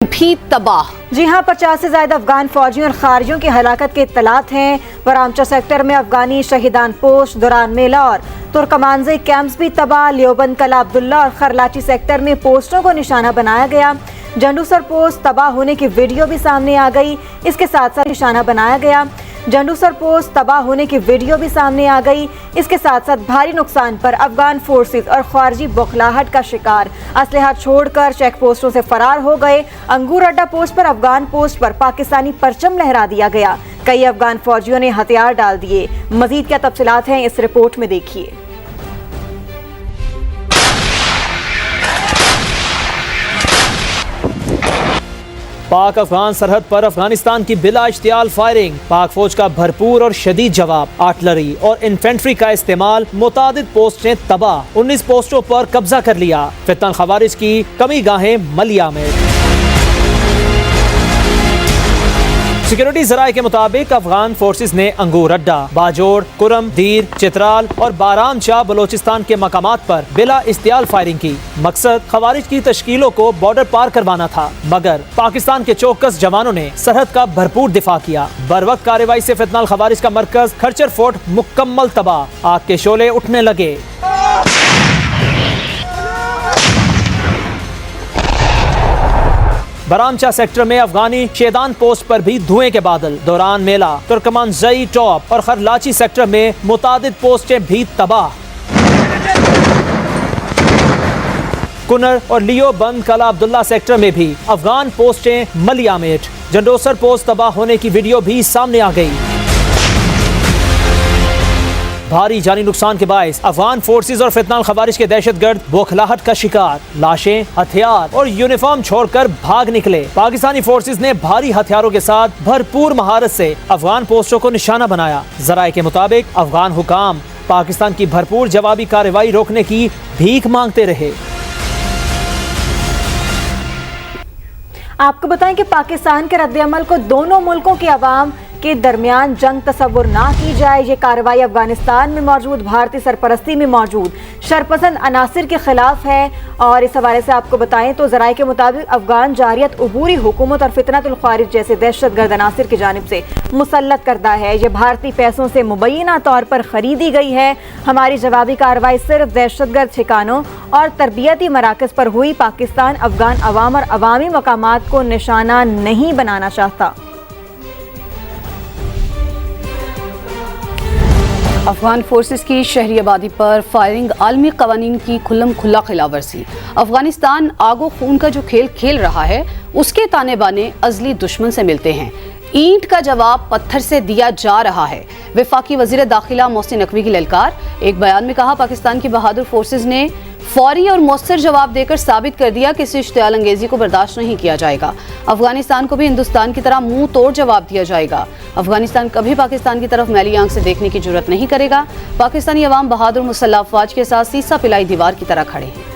بھی تباہ۔ جی ہاں، 50 سے زائد افغان فوجیوں اور خارجیوں کی ہلاکت کے اطلاعات ہیں۔ ورامچہ سیکٹر میں افغانی شہیدان پوسٹ، دوران میلہ اور ترکمانزئی کیمپس بھی تباہ۔ لیوبند کلا عبداللہ اور خرلاچی سیکٹر میں پوسٹوں کو نشانہ بنایا گیا۔ جنڈوسر پوسٹ تباہ ہونے کی ویڈیو بھی سامنے آ گئی، اس کے ساتھ ساتھ نشانہ بنایا گیا۔ جنڈوسر پوسٹ تباہ ہونے کی ویڈیو بھی سامنے آ گئی، اس کے ساتھ ساتھ بھاری نقصان پر افغان فورسز اور خارجی بوکھلاہٹ کا شکار، اسلحہ چھوڑ کر چیک پوسٹوں سے فرار ہو گئے۔ انگور اڈا پوسٹ پر افغان پوسٹ پر پاکستانی پرچم لہرا دیا گیا، کئی افغان فوجیوں نے ہتھیار ڈال دیے۔ مزید کیا تفصیلات ہیں اس رپورٹ میں دیکھیے۔ پاک افغان سرحد پر افغانستان کی بلا اشتعال فائرنگ، پاک فوج کا بھرپور اور شدید جواب، آرٹلری اور انفینٹری کا استعمال، متعدد پوسٹیں تباہ، 19 پوسٹوں پر قبضہ کر لیا۔ فتنہ الخوارج کی کمی گاہیں ملیا میں۔ سیکورٹی ذرائع کے مطابق افغان فورسز نے انگور اڈا، باجوڑ، کرم، دیر، چترال اور بارام چاہ بلوچستان کے مقامات پر بلا اشتعال فائرنگ کی۔ مقصد خوارج کی تشکیلوں کو بارڈر پار کروانا تھا، مگر پاکستان کے چوکس جوانوں نے سرحد کا بھرپور دفاع کیا۔ بروقت کارروائی سے فتنہ الخوارج کا مرکز کھرچر فورٹ مکمل تباہ، آگ کے شعلے اٹھنے لگے۔ برامچہ سیکٹر میں افغانی شیدان پوسٹ پر بھی دھوئیں کے بادل، دوران میلہ، ترکمانزئی ٹاپ اور خرلاچی سیکٹر میں متعدد پوسٹیں بھی تباہ۔ کنر اور لیو بند کلا عبداللہ سیکٹر میں بھی افغان پوسٹیں ملیا میٹ۔ جنڈوسر پوسٹ تباہ ہونے کی ویڈیو بھی سامنے آ گئی۔ بھاری جانی نقصان کے باعث افغان فورسز اور فتنہ الخوارج کے دہشت گرد بوکھلاہٹ کا شکار، لاشیں، ہتھیار اور یونیفارم چھوڑ کر بھاگ نکلے۔ پاکستانی فورسز نے بھاری ہتھیاروں کے ساتھ بھرپور مہارت سے افغان پوسٹوں کو نشانہ بنایا۔ ذرائع کے مطابق افغان حکام پاکستان کی بھرپور جوابی کارروائی روکنے کی بھیک مانگتے رہے۔ آپ کو بتائیں کہ پاکستان کے رد عمل کو دونوں ملکوں کے عوام کے درمیان جنگ تصور نہ کی جائے۔ یہ کارروائی افغانستان میں موجود بھارتی سرپرستی میں موجود شرپسند عناصر کے خلاف ہے، اور اس حوالے سے آپ کو بتائیں تو ذرائع کے مطابق افغان جارحیت عبوری حکومت اور فتنہ الخوارج جیسے دہشت گرد عناصر کی جانب سے مسلط کردہ ہے۔ یہ بھارتی پیسوں سے مبینہ طور پر خریدی گئی ہے۔ ہماری جوابی کارروائی صرف دہشت گرد ٹھکانوں اور تربیتی مراکز پر ہوئی۔ پاکستان افغان عوام اور عوامی مقامات کو نشانہ نہیں بنانا چاہتا۔ افغان فورسز کی شہری آبادی پر فائرنگ عالمی قوانین کی کھلم کھلا خلاف ورزی۔ افغانستان آگ و خون کا جو کھیل کھیل رہا ہے، اس کے تانے بانے ازلی دشمن سے ملتے ہیں۔ اینٹ کا جواب پتھر سے دیا جا رہا ہے۔ وفاقی وزیر داخلہ محسن نقوی کی للکار۔ ایک بیان میں کہا، پاکستان کی بہادر فورسز نے فوری اور مؤثر جواب دے کر ثابت کر دیا کہ اس اشتعال انگیزی کو برداشت نہیں کیا جائے گا۔ افغانستان کو بھی ہندوستان کی طرح منہ توڑ جواب دیا جائے گا۔ افغانستان کبھی پاکستان کی طرف میلی آنکھ سے دیکھنے کی جرات نہیں کرے گا۔ پاکستانی عوام بہادر مسلح افواج کے ساتھ سیسا پلائی دیوار کی طرح کھڑے ہیں۔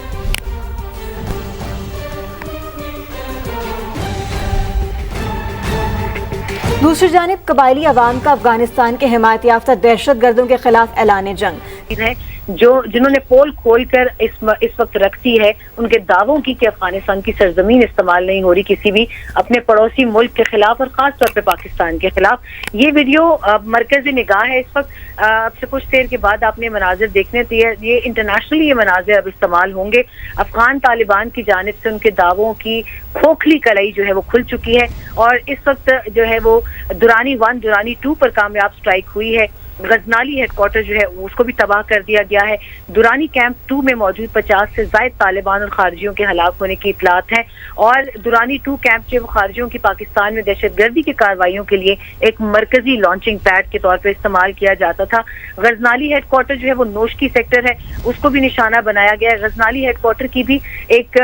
دوسری جانب قبائلی عوام کا افغانستان کے حمایت یافتہ دہشت گردوں کے خلاف اعلان جنگ ہے، جنہوں نے پول کھول کر اس وقت رکھتی ہے ان کے دعووں کی کہ افغانستان کی سرزمین استعمال نہیں ہو رہی کسی بھی اپنے پڑوسی ملک کے خلاف، اور خاص طور پہ پاکستان کے خلاف۔ یہ ویڈیو مرکزی نگاہ ہے اس وقت۔ اب سے کچھ دیر کے بعد آپ نے مناظر دیکھنے تھے، یہ انٹرنیشنلی یہ مناظر اب استعمال ہوں گے۔ افغان طالبان کی جانب سے ان کے دعووں کی کھوکھلی کڑائی جو ہے وہ کھل چکی ہے، اور اس وقت جو ہے وہ درانی 1 درانی 2 پر کامیاب سٹرائک ہوئی ہے۔ غزنالی ہیڈ کوارٹر جو ہے اس کو بھی تباہ کر دیا گیا ہے۔ درانی کیمپ 2 میں موجود 50 سے زائد طالبان اور خارجیوں کے ہلاک ہونے کی اطلاعات ہیں، اور درانی 2 کیمپ جو خارجیوں کی پاکستان میں دہشت گردی کی کارروائیوں کے لیے ایک مرکزی لانچنگ پیڈ کے طور پر استعمال کیا جاتا تھا۔ غزنالی ہیڈ کوارٹر جو ہے وہ نوشکی سیکٹر ہے، اس کو بھی نشانہ بنایا گیا ہے۔ غزنالی ہیڈ کوارٹر کی بھی ایک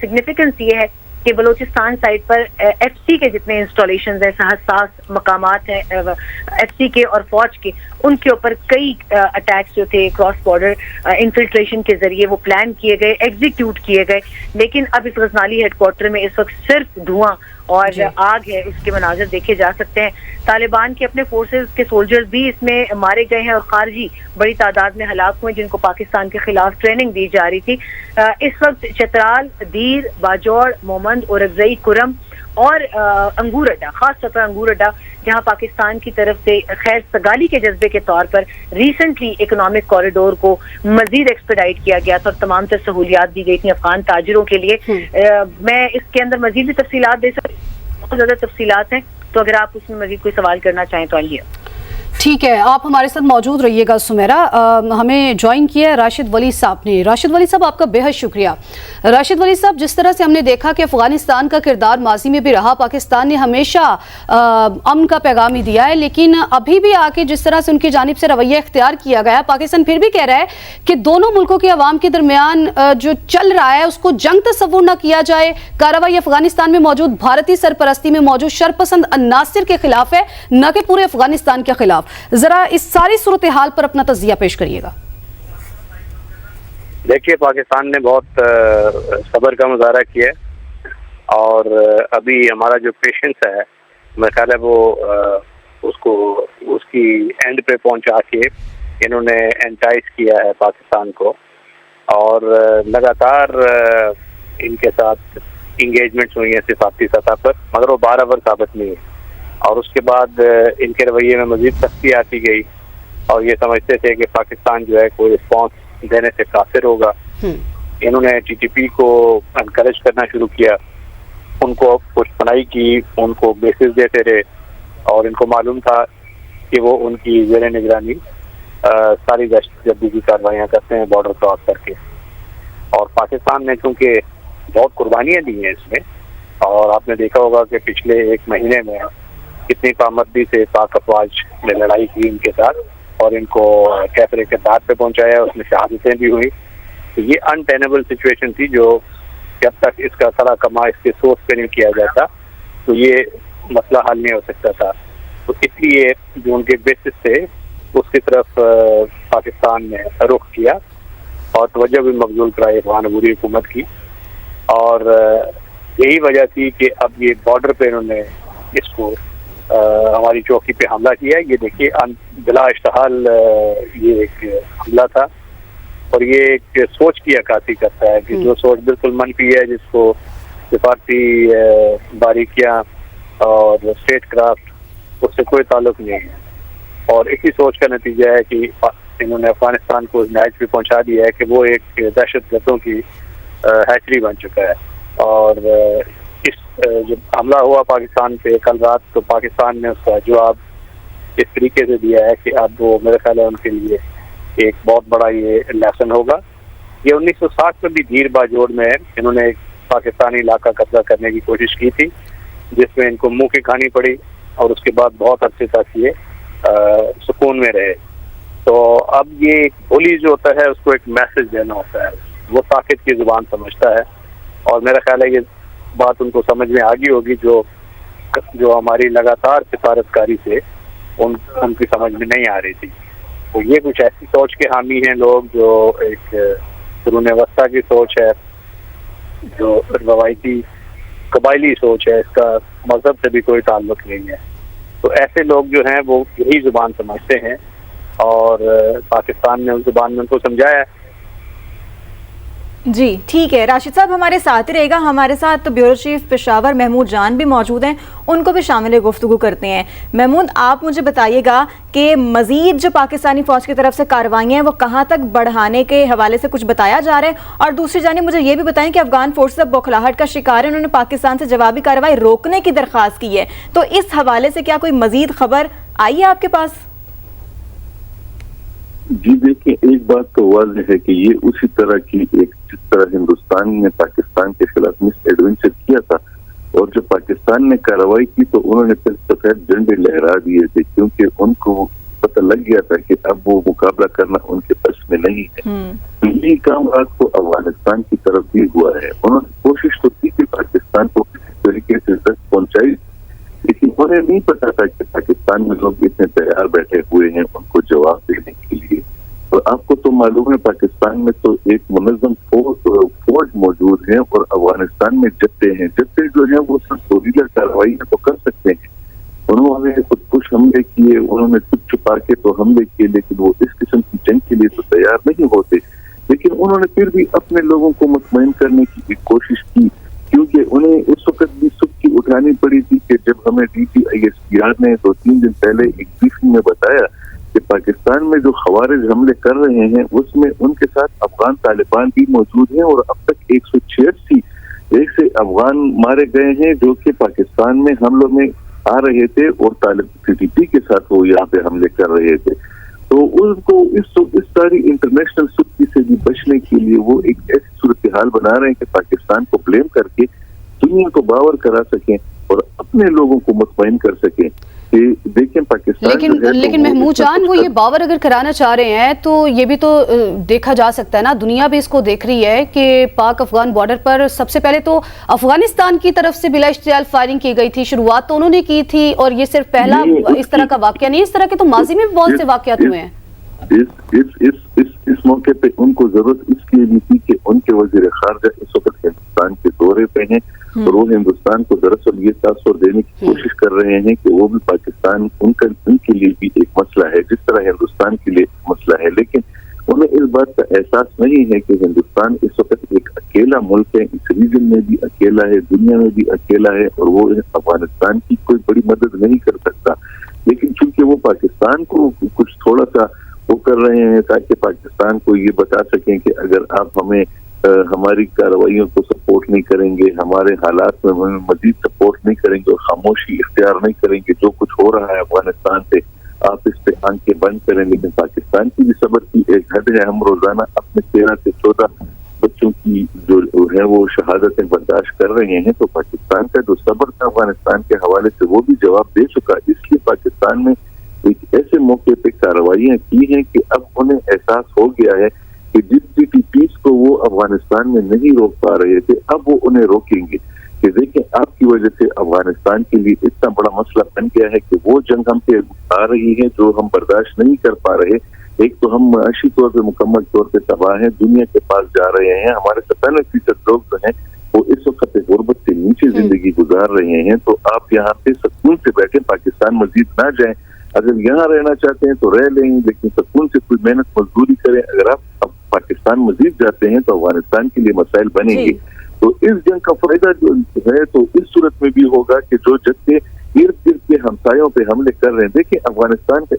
سگنیفیکنس یہ ہے کہ بلوچستان سائڈ پر ایف سی کے جتنے انسٹالیشنز ہیں، حساس مقامات ہیں ایف سی کے اور فوج کے، ان کے اوپر کئی اٹیکس جو تھے کراس بارڈر انفلٹریشن کے ذریعے وہ پلان کیے گئے، ایگزیکیوٹ کیے گئے، لیکن اب اس غزنالی ہیڈ کوارٹر میں اس وقت صرف دھواں اور آگ ہے، اس کے مناظر دیکھے جا سکتے ہیں۔ طالبان کے اپنے فورسز کے سولجرز بھی اس میں مارے گئے ہیں، اور خارجی بڑی تعداد میں ہلاک ہوئے جن کو پاکستان کے خلاف ٹریننگ دی جا رہی تھی۔ اس وقت چترال، دیر، باجوڑ، مومن بند اور اگزئی کرم اور انگور اڈا، خاص طور پر انگور اڈا، جہاں پاکستان کی طرف سے خیر سگالی کے جذبے کے طور پر ریسنٹلی اکنامک کوریڈور کو مزید ایکسپیڈائٹ کیا گیا تھا اور تمام تر سہولیات دی گئی تھیں افغان تاجروں کے لیے. میں اس کے اندر مزید بھی تفصیلات دے سکتی ہوں، بہت زیادہ تفصیلات ہیں، تو اگر آپ اس میں مزید کوئی سوال کرنا چاہیں تو آئیے. ٹھیک ہے، آپ ہمارے ساتھ موجود رہیے گا. سمیرا، ہمیں جوائن کیا ہے راشد ولی صاحب نے. راشد ولی صاحب، آپ کا بے حد شکریہ. راشد ولی صاحب، جس طرح سے ہم نے دیکھا کہ افغانستان کا کردار ماضی میں بھی رہا، پاکستان نے ہمیشہ امن کا پیغام ہی دیا ہے، لیکن ابھی بھی آ کے جس طرح سے ان کی جانب سے رویہ اختیار کیا گیا، پاکستان پھر بھی کہہ رہا ہے کہ دونوں ملکوں کے عوام کے درمیان جو چل رہا ہے اس کو جنگ تصور نہ کیا جائے. کارروائی افغانستان میں موجود بھارتی سرپرستی میں موجود شرپسند عناصر کے خلاف ہے، نہ کہ پورے افغانستان کے خلاف. ذرا اس ساری صورتحال پر اپنا تجزیہ پیش کریے گا. دیکھیے، پاکستان نے بہت صبر کا مظاہرہ کیا ہے اور ابھی ہمارا جو پیشنس ہے میرا خیال ہے وہ اس کی اینڈ پہ پہنچا کے انہوں نے انٹائز کیا ہے پاکستان کو، اور لگاتار ان کے ساتھ انگیجمنٹس ہوئی ہیں سفارتی سطح پر، مگر وہ بارابر ثابت نہیں ہے. اور اس کے بعد ان کے رویے میں مزید سختی آتی گئی اور یہ سمجھتے تھے کہ پاکستان جو ہے کوئی رسپانس دینے سے قاصر ہوگا. انہوں نے ٹی ٹی پی کو انکریج کرنا شروع کیا، ان کو کچھ پنائی کی، ان کو بیسز دیتے رہے، اور ان کو معلوم تھا کہ وہ ان کی زیر نگرانی ساری دہشت گردی کی کارروائیاں کرتے ہیں بارڈر کراس کر کے. اور پاکستان نے چونکہ بہت قربانیاں دی ہیں اس میں، اور آپ نے دیکھا ہوگا کہ پچھلے ایک مہینے میں کتنی پامردی سے پاک افواج نے لڑائی کی ان کے ساتھ اور ان کو کیفرے کے دار پہ پہنچایا، اس میں شہادتیں بھی ہوئی. تو یہ انٹینیبل سچویشن تھی جو جب تک اس کا سرا کما اس کے سورس پہ نہیں کیا جاتا تو یہ مسئلہ حل نہیں ہو سکتا تھا. تو اس لیے جو ان کے بیسس تھے اس کی طرف پاکستان نے رخ کیا اور توجہ بھی مبذول کرائی افغان عبوری حکومت کی، اور یہی وجہ تھی کہ اب یہ بارڈر پہ انہوں نے اس کو ہماری چوکی پہ حملہ کیا. یہ دیکھیے بلا اشتعال یہ ایک حملہ تھا، اور یہ ایک سوچ کی عکاسی کرتا ہے کہ جو سوچ بالکل منفی ہے، جس کو سفارتی باریکیاں اور اسٹیٹ کرافٹ اس سے کوئی تعلق نہیں ہے. اور اسی سوچ کا نتیجہ ہے کہ انہوں نے افغانستان کو نہج بھی پہنچا دیا ہے کہ وہ ایک دہشت گردوں کی ہیچری بن چکا ہے. اور جب حملہ ہوا پاکستان پہ کل رات، تو پاکستان نے اس کا جواب اس طریقے سے دیا ہے کہ اب وہ میرے خیال ہے ان کے لیے ایک بہت بڑا یہ لیسن ہوگا. یہ 1960 میں بھی دیر باجوڑ میں انہوں نے ایک پاکستانی علاقہ قبضہ کرنے کی کوشش کی تھی، جس میں ان کو منہ کی کھانی پڑی، اور اس کے بعد بہت عرصے تک یہ سکون میں رہے. تو اب یہ بولی جو ہوتا ہے اس کو ایک میسج دینا ہوتا ہے، وہ ساکت کی زبان سمجھتا ہے، اور میرا خیال ہے یہ بات ان کو سمجھ میں آ گئی ہوگی جو ہماری لگاتار سفارت کاری سے ان کی سمجھ میں نہیں آ رہی تھی. تو یہ کچھ ایسی سوچ کے حامی ہیں لوگ جو ایک قرون وسطیٰ کی سوچ ہے، جو روایتی قبائلی سوچ ہے، اس کا مذہب سے بھی کوئی تعلق نہیں ہے. تو ایسے لوگ جو ہیں وہ یہی زبان سمجھتے ہیں، اور پاکستان نے اس زبان میں ان کو سمجھایا ہے. جی ٹھیک ہے، راشد صاحب ہمارے ساتھ ہی رہے گا. ہمارے ساتھ بیورو چیف پشاور محمود جان بھی موجود ہیں، ان کو بھی شامل گفتگو کرتے ہیں. محمود، آپ مجھے بتائیے گا کہ مزید جو پاکستانی فوج کی طرف سے کارروائیاں ہیں وہ کہاں تک بڑھانے کے حوالے سے کچھ بتایا جا رہا ہے، اور دوسری جانب مجھے یہ بھی بتائیں کہ افغان فورسز اب بوکھلاہٹ کا شکار ہے، انہوں نے پاکستان سے جوابی کارروائی روکنے کی درخواست کی ہے، تو اس حوالے سے کیا کوئی مزید خبر آئی ہے آپ کے پاس؟ جی دیکھیں، ایک بات تو واضح ہے کہ یہ اسی طرح کی ایک جس طرح ہندوستان نے پاکستان کے خلاف مس ایڈونچر کیا تھا، اور جب پاکستان نے کارروائی کی تو انہوں نے پھر سفید جھنڈے لہرا دیے تھے، کیونکہ ان کو پتہ لگ گیا تھا کہ اب وہ مقابلہ کرنا ان کے بس میں نہیں ہے. یہ کام رات کو افغانستان کی طرف بھی ہوا ہے. انہوں نے کوشش تو کی کہ پاکستان کو کسی طریقے سے تک پہنچائی، لیکن انہیں نہیں پتا تھا کہ پاکستان میں لوگ اتنے تیار بیٹھے ہوئے ہیں ان کو جواب دینے کے لیے. اور آپ کو تو معلوم ہے پاکستان میں تو ایک منظم فوج موجود ہے، اور افغانستان میں جتے ہیں. جتے جو ہیں وہ سب سوریلا کارروائی تو کر سکتے ہیں. انہوں نے خود کش حملے کیے، انہوں نے کچھ چھپا کے تو حملے کیے، لیکن وہ اس قسم کی جنگ کے لیے تو تیار نہیں ہوتے. لیکن انہوں نے پھر بھی اپنے لوگوں کو مطمئن کرنے کی کوشش کی، کیونکہ ہمیں اس وقت بھی سکھی اٹھانی پڑی تھی کہ جب ہمیں DGISPR نے 2-3 دن پہلے ایک بریفنگ میں بتایا کہ پاکستان میں جو خوارج حملے کر رہے ہیں اس میں ان کے ساتھ افغان طالبان بھی موجود ہیں، اور اب تک 186 ایسے افغان مارے گئے ہیں جو کہ پاکستان میں حملوں میں آ رہے تھے اور TTP کے ساتھ وہ یہاں پہ حملے کر رہے تھے. تو ان کو اس ساری انٹرنیشنل سختی سے بھی بچنے کے لیے وہ ایک ایسی صورتحال بنا رہے ہیں کہ پاکستان کو بلیم کر کے دنیا کو باور کرا سکیں اور اپنے لوگوں کو مطمئن کر سکیں کہ دیکھیں پاکستان لیکن محمود جان وہ یہ باور اگر کرانا چاہ رہے ہیں تو یہ بھی تو دیکھا جا سکتا ہے نا، دنیا بھی اس کو دیکھ رہی ہے کہ پاک افغان بارڈر پر سب سے پہلے تو افغانستان کی طرف سے بلا اشتعال فائرنگ کی گئی تھی، شروعات تو انہوں نے کی تھی، اور یہ صرف پہلا اس طرح کا واقعہ نہیں، اس طرح کے تو ماضی میں بہت سے واقعات ہوئے ہیں. اس موقع پہ ان کو ضرورت اس کی بھی تھی کہ ان کے وزیر خارجہ اس وقت ہندوستان کے دورے پہ ہیں اور وہ ہندوستان کو دراصل یہ تاثر دینے کی کوشش کر رہے ہیں کہ وہ بھی پاکستان ان کے لیے بھی ایک مسئلہ ہے جس طرح ہندوستان کے لیے مسئلہ ہے، لیکن انہیں اس بات کا احساس نہیں ہے کہ ہندوستان اس وقت ایک اکیلا ملک ہے، اس ریجن میں بھی اکیلا ہے، دنیا میں بھی اکیلا ہے، اور وہ افغانستان کی کوئی بڑی مدد نہیں کر سکتا. لیکن چونکہ وہ پاکستان کو کچھ تھوڑا سا وہ کر رہے ہیں تاکہ پاکستان کو یہ بتا سکیں کہ اگر آپ ہمیں ہماری کارروائیوں کو سپورٹ نہیں کریں گے، ہمارے حالات میں ہمیں مزید سپورٹ نہیں کریں گے اور خاموشی اختیار نہیں کریں گے، جو کچھ ہو رہا ہے افغانستان سے آپ اس پہ آنکھیں بند کریں. لیکن پاکستان کی بھی صبر کی ایک حد ہے. ہم روزانہ اپنے 13 سے 14 بچوں کی جو ہے وہ شہادتیں برداشت کر رہے ہیں، تو پاکستان کا جو صبر تھا افغانستان کے حوالے سے وہ بھی جواب دے چکا. اس لیے پاکستان میں ایک ایسے موقع پہ کارروائیاں کی ہیں کہ اب انہیں احساس ہو گیا ہے کہ جس TTPs کو وہ افغانستان میں نہیں روک پا رہے تھے اب وہ انہیں روکیں گے. کہ دیکھیں آپ کی وجہ سے افغانستان کے لیے اتنا بڑا مسئلہ بن گیا ہے کہ وہ جنگ ہم پہ آ رہی ہے جو ہم برداشت نہیں کر پا رہے. ایک تو ہم معاشی طور پہ مکمل طور پہ تباہ ہیں، دنیا کے پاس جا رہے ہیں، ہمارے 97% لوگ جو ہیں وہ اس وقت غربت سے نیچے زندگی گزار رہے ہیں. تو آپ یہاں پہ سکون سے بیٹھیں، پاکستان مزید نہ جائیں. اگر یہاں رہنا چاہتے ہیں تو رہ لیں لیکن سکون سے کوئی محنت مزدوری کریں. اگر آپ پاکستان مزید جاتے ہیں تو افغانستان کے لیے مسائل بنیں گے. تو اس جنگ کا فائدہ جو ہے تو اس صورت میں بھی ہوگا کہ جو جگہ ارد گرد کے ہمسایوں پہ حملے کر رہے ہیں، دیکھیں افغانستان کا